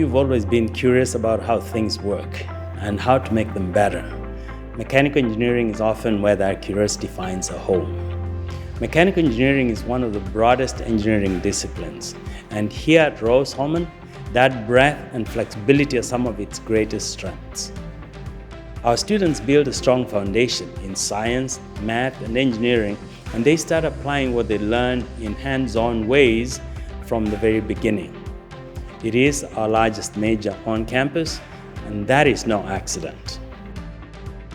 you've always been curious about how things work and how to make them better, mechanical engineering is often where that curiosity finds a home. Mechanical engineering is one of the broadest engineering disciplines, and here at Rose-Hulman, that breadth and flexibility are some of its greatest strengths. Our students build a strong foundation in science, math, and engineering, and they start applying what they learn in hands-on ways from the very beginning. It is our largest major on campus, and that is no accident.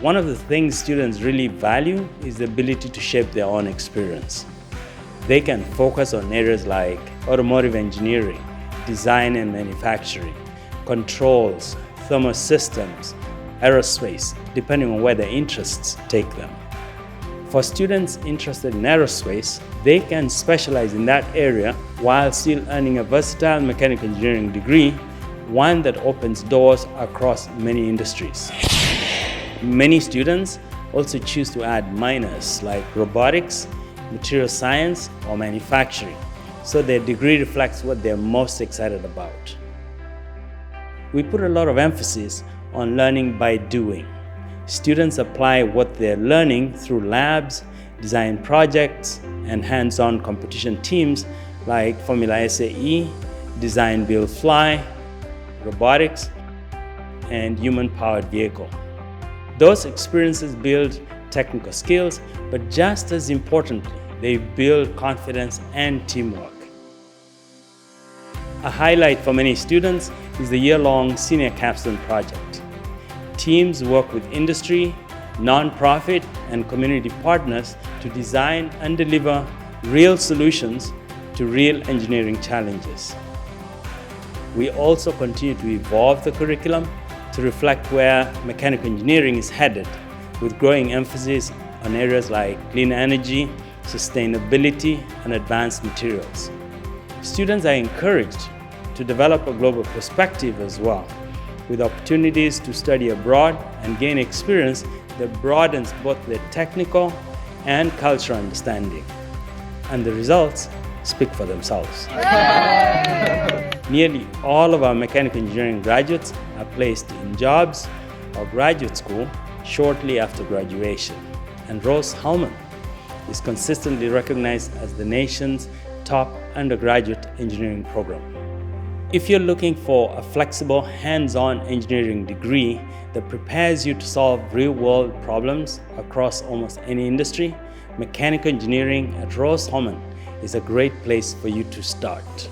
One of the things students really value is the ability to shape their own experience. They can focus on areas like automotive engineering, design and manufacturing, controls, thermal systems, aerospace, depending on where their interests take them. For students interested in aerospace, they can specialize in that area while still earning a versatile mechanical engineering degree, one that opens doors across many industries. Many students also choose to add minors like robotics, material science, or manufacturing, so their degree reflects what they're most excited about. We put a lot of emphasis on learning by doing. Students apply what they're learning through labs, design projects, and hands-on competition teams like Formula SAE, Design Build Fly, robotics, and human-powered vehicle. Those experiences build technical skills, but just as importantly, they build confidence and teamwork. A highlight for many students is the year-long senior capstone project. Teams work with industry, non-profit, and community partners to design and deliver real solutions to real engineering challenges. We also continue to evolve the curriculum to reflect where mechanical engineering is headed, with growing emphasis on areas like clean energy, sustainability, and advanced materials. Students are encouraged to develop a global perspective as well, with opportunities to study abroad and gain experience that broadens both their technical and cultural understanding. And the results speak for themselves. Nearly all of our mechanical engineering graduates are placed in jobs or graduate school shortly after graduation, and Rose-Hulman is consistently recognized as the nation's top undergraduate engineering program. If you're looking for a flexible, hands-on engineering degree that prepares you to solve real-world problems across almost any industry, mechanical engineering at Rose-Hulman is a great place for you to start.